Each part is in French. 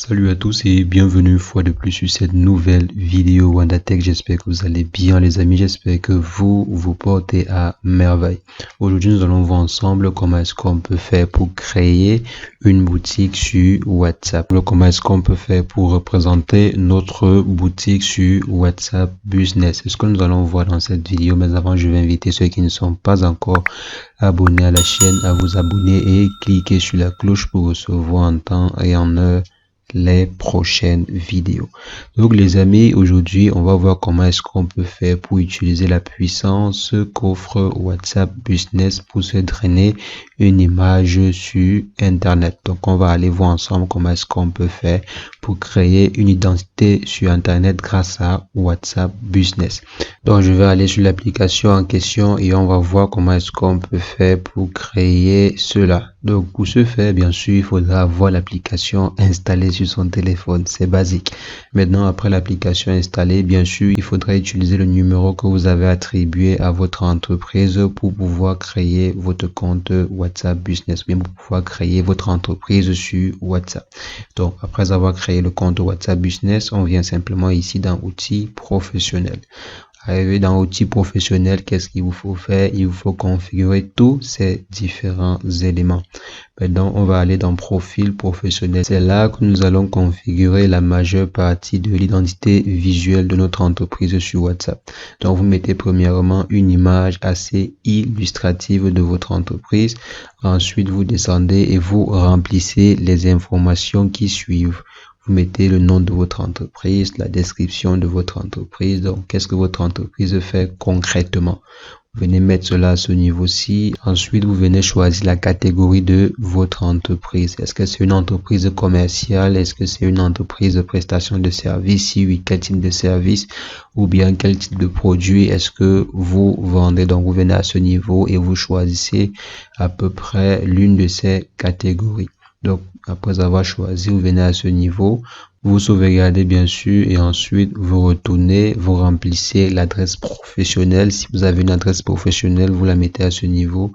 Salut à tous et bienvenue une fois de plus sur cette nouvelle vidéo WandaTech. J'espère que vous allez bien les amis, j'espère que vous portez à merveille. Aujourd'hui nous allons voir ensemble comment est-ce qu'on peut faire pour créer une boutique sur WhatsApp. Comment est-ce qu'on peut faire pour représenter notre boutique sur WhatsApp Business. C'est ce que nous allons voir dans cette vidéo, mais avant je vais inviter ceux qui ne sont pas encore abonnés à la chaîne à vous abonner et cliquer sur la cloche pour recevoir en temps et en heure les prochaines vidéos. Donc les amis, aujourd'hui on va voir comment est-ce qu'on peut faire pour utiliser la puissance qu'offre WhatsApp Business pour se drainer une image sur internet. Donc on va aller voir ensemble comment est-ce qu'on peut faire pour créer une identité sur internet grâce à WhatsApp Business. Donc je vais aller sur l'application en question et on va voir comment est-ce qu'on peut faire pour créer cela. Donc pour ce faire, bien sûr, il faudra avoir l'application installée sur son téléphone. C'est basique. Maintenant, après l'application installée, bien sûr, il faudra utiliser le numéro que vous avez attribué à votre entreprise pour pouvoir créer votre compte WhatsApp Business, bien pour pouvoir créer votre entreprise sur WhatsApp. Donc après avoir créé le compte WhatsApp Business, on vient simplement ici dans outils professionnels. Arrivé dans outils professionnels, qu'est-ce qu'il vous faut faire? Il vous faut configurer tous ces différents éléments. Maintenant, on va aller dans profil professionnel. C'est là que nous allons configurer la majeure partie de l'identité visuelle de notre entreprise sur WhatsApp. Donc, vous mettez premièrement une image assez illustrative de votre entreprise. Ensuite, vous descendez et vous remplissez les informations qui suivent. Vous mettez le nom de votre entreprise, la description de votre entreprise. Donc, qu'est-ce que votre entreprise fait concrètement? Vous venez mettre cela à ce niveau-ci. Ensuite, vous venez choisir la catégorie de votre entreprise. Est-ce que c'est une entreprise commerciale? Est-ce que c'est une entreprise de prestation de services? Si oui, quel type de service? Ou bien quel type de produit est-ce que vous vendez? Donc, vous venez à ce niveau et vous choisissez à peu près l'une de ces catégories. Donc, après avoir choisi, vous venez à ce niveau, vous sauvegardez bien sûr et ensuite vous retournez, vous remplissez l'adresse professionnelle. Si vous avez une adresse professionnelle, vous la mettez à ce niveau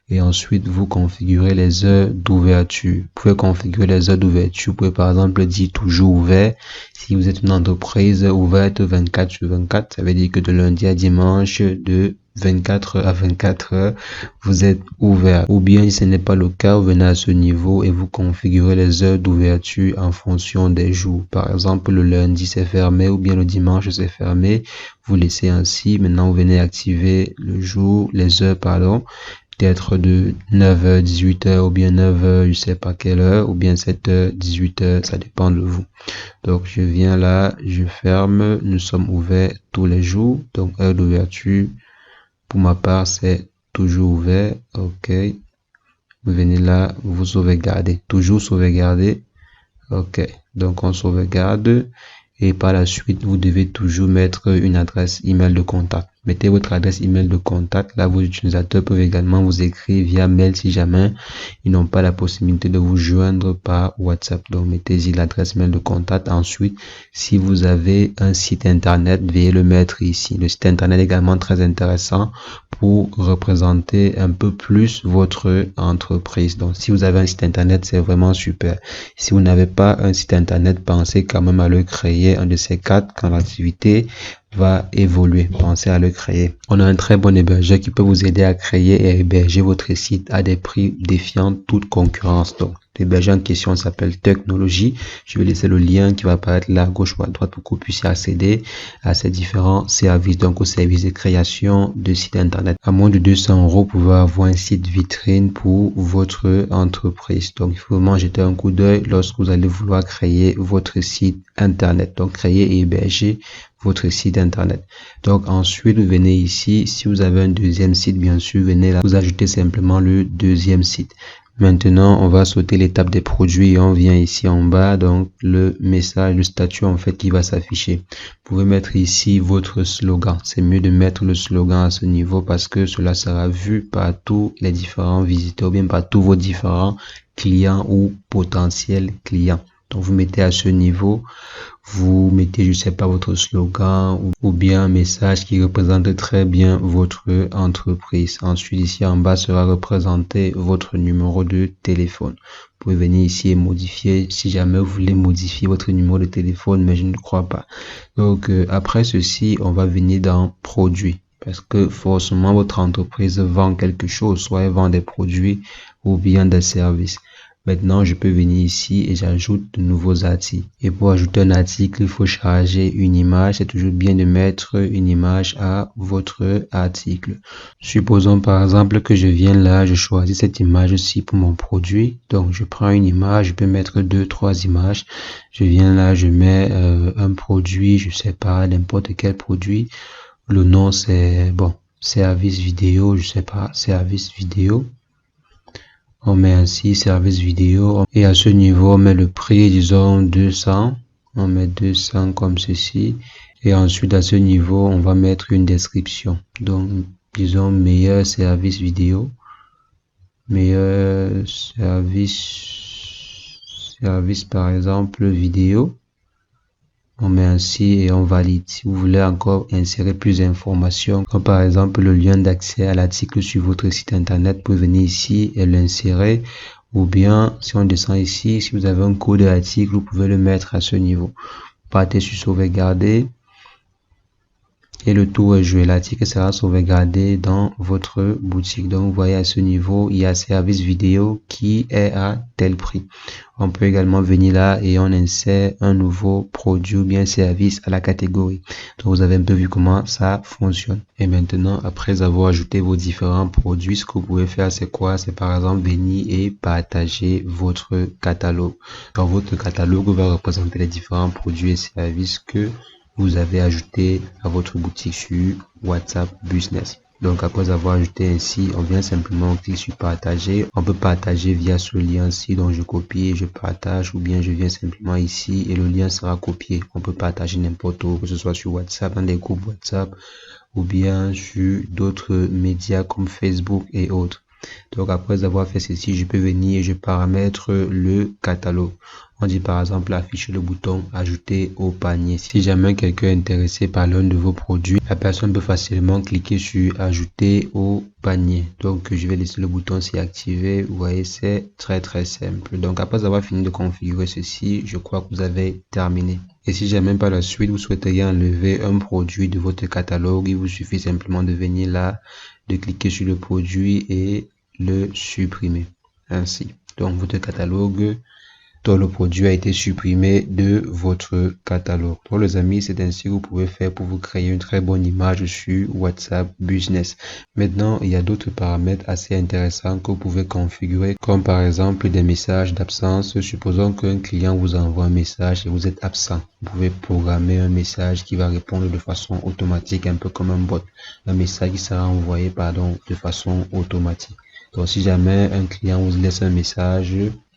et ensuite vous configurez les heures d'ouverture. Vous pouvez configurer les heures d'ouverture. Vous pouvez par exemple dire toujours ouvert. Si vous êtes une entreprise ouverte 24/24, ça veut dire que de lundi à dimanche de 24 à 24 heures, vous êtes ouvert. Ou bien, si ce n'est pas le cas, vous venez à ce niveau et vous configurez les heures d'ouverture en fonction des jours. Par exemple, le lundi, c'est fermé ou bien le dimanche, c'est fermé. Vous laissez ainsi. Maintenant, vous venez activer le jour, les heures, pardon. Peut-être de 9h, 18h ou bien 9h, je sais pas quelle heure, ou bien 7h, 18h, ça dépend de vous. Donc, je viens là, je ferme. Nous sommes ouverts tous les jours. Donc, heure d'ouverture. Pour ma part, c'est toujours ouvert. OK. Vous venez là, vous sauvegardez. Toujours sauvegarder. OK. Donc, on sauvegarde. Et par la suite, vous devez toujours mettre une adresse email de contact. Mettez votre adresse email de contact. Là, vos utilisateurs peuvent également vous écrire via mail si jamais ils n'ont pas la possibilité de vous joindre par WhatsApp. Donc, mettez-y l'adresse mail de contact. Ensuite, si vous avez un site internet, veuillez le mettre ici. Le site internet est également très intéressant pour représenter un peu plus votre entreprise. Donc, si vous avez un site internet, c'est vraiment super. Si vous n'avez pas un site internet, pensez quand même à le créer, un de ces quatre, quand l'activité va évoluer. Pensez à le créer. On a un très bon hébergeur qui peut vous aider à créer et héberger votre site à des prix défiant toute concurrence. Donc, l'hébergeur en question s'appelle Technologie. Je vais laisser le lien qui va apparaître là à gauche ou à droite pour que vous puissiez accéder à ces différents services. Donc, au service de création de site internet. À moins de 200 €, vous pouvez avoir un site vitrine pour votre entreprise. Donc, il faut vraiment jeter un coup d'œil lorsque vous allez vouloir créer votre site internet. Donc, créer et héberger votre site internet. Donc ensuite, vous venez ici. Si vous avez un deuxième site, bien sûr, venez là. Vous ajoutez simplement le deuxième site. Maintenant, on va sauter l'étape des produits et on vient ici en bas. Donc le message, le statut en fait qui va s'afficher. Vous pouvez mettre ici votre slogan. C'est mieux de mettre le slogan à ce niveau parce que cela sera vu par tous les différents visiteurs ou bien par tous vos différents clients ou potentiels clients. Donc vous mettez à ce niveau, vous mettez, je sais pas, votre slogan ou bien un message qui représente très bien votre entreprise. Ensuite, ici en bas sera représenté votre numéro de téléphone. Vous pouvez venir ici et modifier si jamais vous voulez modifier votre numéro de téléphone, mais je ne crois pas. Donc après ceci, on va venir dans produits. Parce que forcément, votre entreprise vend quelque chose, soit elle vend des produits ou bien des services. Maintenant, je peux venir ici et j'ajoute de nouveaux articles. Et pour ajouter un article, il faut charger une image. C'est toujours bien de mettre une image à votre article. Supposons par exemple que je viens là, je choisis cette image-ci pour mon produit. Donc, je prends une image, je peux mettre 2-3 images. Je viens là, je mets un produit, je sais pas, n'importe quel produit. Le nom c'est, bon, service vidéo, je sais pas, service vidéo. On met ainsi service vidéo et à ce niveau on met le prix, disons 200. On met 200 comme ceci et ensuite à ce niveau on va mettre une description. Donc disons meilleur service vidéo, meilleur service par exemple vidéo. On met ainsi et on valide. Si vous voulez encore insérer plus d'informations, comme par exemple le lien d'accès à l'article sur votre site internet, vous pouvez venir ici et l'insérer. Ou bien, si on descend ici, si vous avez un code d'article, vous pouvez le mettre à ce niveau. Partez sur sauvegarder. Et le tour est joué. L'article sera sauvegardé dans votre boutique. Donc, vous voyez à ce niveau, il y a service vidéo qui est à tel prix. On peut également venir là et on insère un nouveau produit ou bien service à la catégorie. Donc, vous avez un peu vu comment ça fonctionne. Et maintenant, après avoir ajouté vos différents produits, ce que vous pouvez faire, c'est quoi? C'est par exemple venir et partager votre catalogue. Dans votre catalogue, va représenter les différents produits et services que vous avez ajouté à votre boutique sur WhatsApp Business. Donc après avoir ajouté ainsi, on vient simplement cliquer sur partager. On peut partager via ce lien-ci, donc je copie et je partage, ou bien je viens simplement ici et le lien sera copié. On peut partager n'importe où, que ce soit sur WhatsApp, dans des groupes WhatsApp, ou bien sur d'autres médias comme Facebook et autres. Donc après avoir fait ceci, je peux venir et je paramètre le catalogue. On dit par exemple afficher le bouton ajouter au panier. Si jamais quelqu'un est intéressé par l'un de vos produits, la personne peut facilement cliquer sur ajouter au panier. Donc je vais laisser le bouton s'y activer. Vous voyez, c'est très simple. Donc après avoir fini de configurer ceci, je crois que vous avez terminé. Et si jamais par la suite vous souhaiteriez enlever un produit de votre catalogue, il vous suffit simplement de venir là, de cliquer sur le produit et le supprimer. Ainsi. Donc votre catalogue, dont le produit a été supprimé de votre catalogue. Donc les amis, c'est ainsi que vous pouvez faire pour vous créer une très bonne image sur WhatsApp Business. Maintenant, il y a d'autres paramètres assez intéressants que vous pouvez configurer, comme par exemple des messages d'absence. Supposons qu'un client vous envoie un message et vous êtes absent. Vous pouvez programmer un message qui va répondre de façon automatique, un peu comme un bot. Un message qui sera envoyé, de façon automatique. Donc si jamais un client vous laisse un message,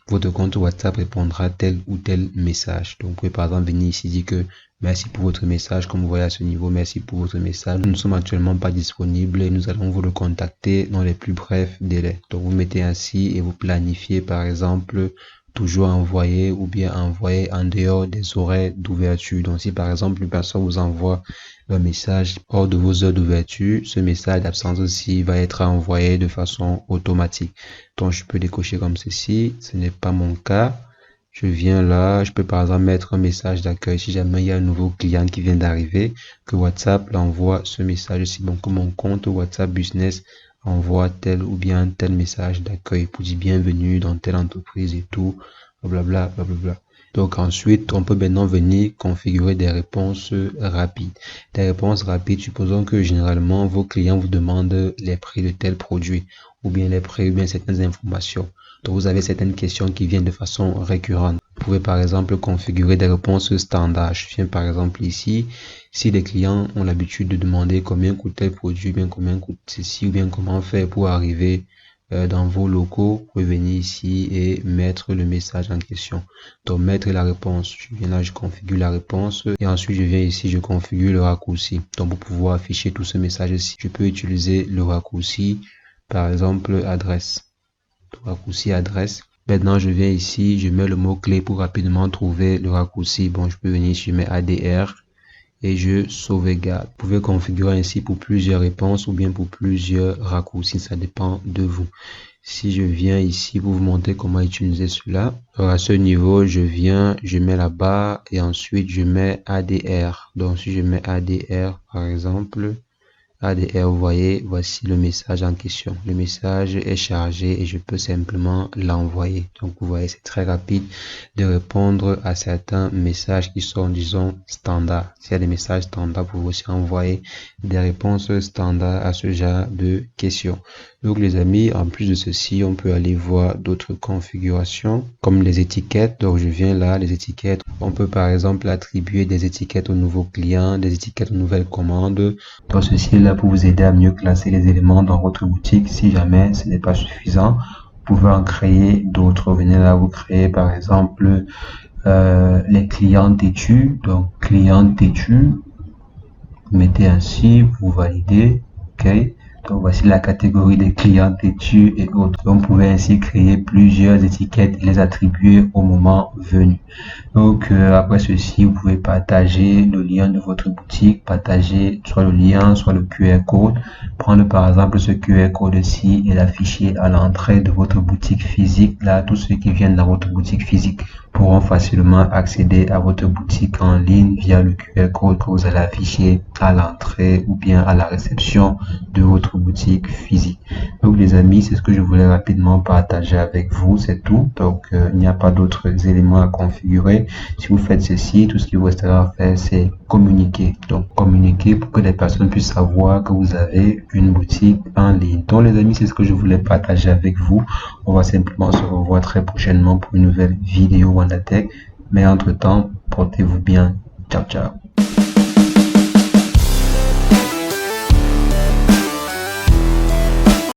votre compte WhatsApp répondra tel ou tel message. Donc, vous pouvez par exemple venir ici dire que merci pour votre message. Comme vous voyez à ce niveau, merci pour votre message. Nous ne sommes actuellement pas disponibles et nous allons vous le contacter dans les plus brefs délais. Donc, vous mettez ainsi et vous planifiez par exemple toujours envoyer ou bien envoyer en dehors des horaires d'ouverture. Donc, si par exemple une personne vous envoie un message hors de vos heures d'ouverture, ce message d'absence aussi va être envoyé de façon automatique. Donc, je peux décocher comme ceci. Ce n'est pas mon cas. Je viens là, je peux par exemple mettre un message d'accueil si jamais il y a un nouveau client qui vient d'arriver, que WhatsApp l'envoie ce message-ci. Donc, que mon compte WhatsApp Business envoie tel ou bien tel message d'accueil pour dire bienvenue dans telle entreprise et tout, blablabla, blablabla. Donc ensuite, on peut maintenant venir configurer des réponses rapides. Des réponses rapides, supposons que généralement vos clients vous demandent les prix de tel produit ou bien les prix ou bien certaines informations. Donc vous avez certaines questions qui viennent de façon récurrente. Vous pouvez par exemple configurer des réponses standards. Je viens par exemple ici, si les clients ont l'habitude de demander combien coûte tel produit, bien combien coûte ceci ou bien comment faire pour arriver dans vos locaux, vous pouvez venir ici et mettre le message en question. Donc mettre la réponse, je viens là, je configure la réponse et ensuite je viens ici, je configure le raccourci. Donc pour pouvoir afficher tout ce message ici, je peux utiliser le raccourci, par exemple adresse. Raccourci adresse. Maintenant, je viens ici, je mets le mot-clé pour rapidement trouver le raccourci. Bon, je peux venir ici, je mets ADR et je sauvegarde. Vous pouvez configurer ainsi pour plusieurs réponses ou bien pour plusieurs raccourcis, ça dépend de vous. Si je viens ici pour vous montrer comment utiliser cela, alors à ce niveau, je viens, je mets la barre et ensuite je mets ADR. Donc si je mets ADR par exemple, ADR, vous voyez, voici le message en question. Le message est chargé et je peux simplement l'envoyer. Donc, vous voyez, c'est très rapide de répondre à certains messages qui sont, disons, standards. S'il y a des messages standards, vous pouvez aussi envoyer des réponses standards à ce genre de questions. Donc, les amis, en plus de ceci, on peut aller voir d'autres configurations comme les étiquettes. Donc, je viens là, les étiquettes. On peut, par exemple, attribuer des étiquettes aux nouveaux clients, des étiquettes aux nouvelles commandes. Donc, ceci est là pour vous aider à mieux classer les éléments dans votre boutique. Si jamais ce n'est pas suffisant, vous pouvez en créer d'autres. Venez là, vous créez par exemple les clients têtus. Donc, clients têtus, vous mettez ainsi, vous validez, ok. Donc, voici la catégorie des clients têtus et autres. Donc, vous pouvez ainsi créer plusieurs étiquettes et les attribuer au moment venu. Donc, après ceci, vous pouvez partager le lien de votre boutique, partager soit le lien, soit le QR code. Prendre par exemple ce QR code-ci et l'afficher à l'entrée de votre boutique physique. Là, tous ceux qui viennent dans votre boutique physique pourront facilement accéder à votre boutique en ligne via le QR code que vous allez afficher à l'entrée ou bien à la réception de votre boutique physique. Donc, les amis, c'est ce que je voulais rapidement partager avec vous, c'est tout. Donc, il n'y a pas d'autres éléments à configurer. Si vous faites ceci, tout ce qui vous restera à faire, c'est communiquer. Donc, communiquer pour que les personnes puissent savoir que vous avez une boutique en ligne. Donc, les amis, c'est ce que je voulais partager avec vous. On va simplement se revoir très prochainement pour une nouvelle vidéo WandaTech. Mais entre-temps, portez-vous bien. Ciao, ciao.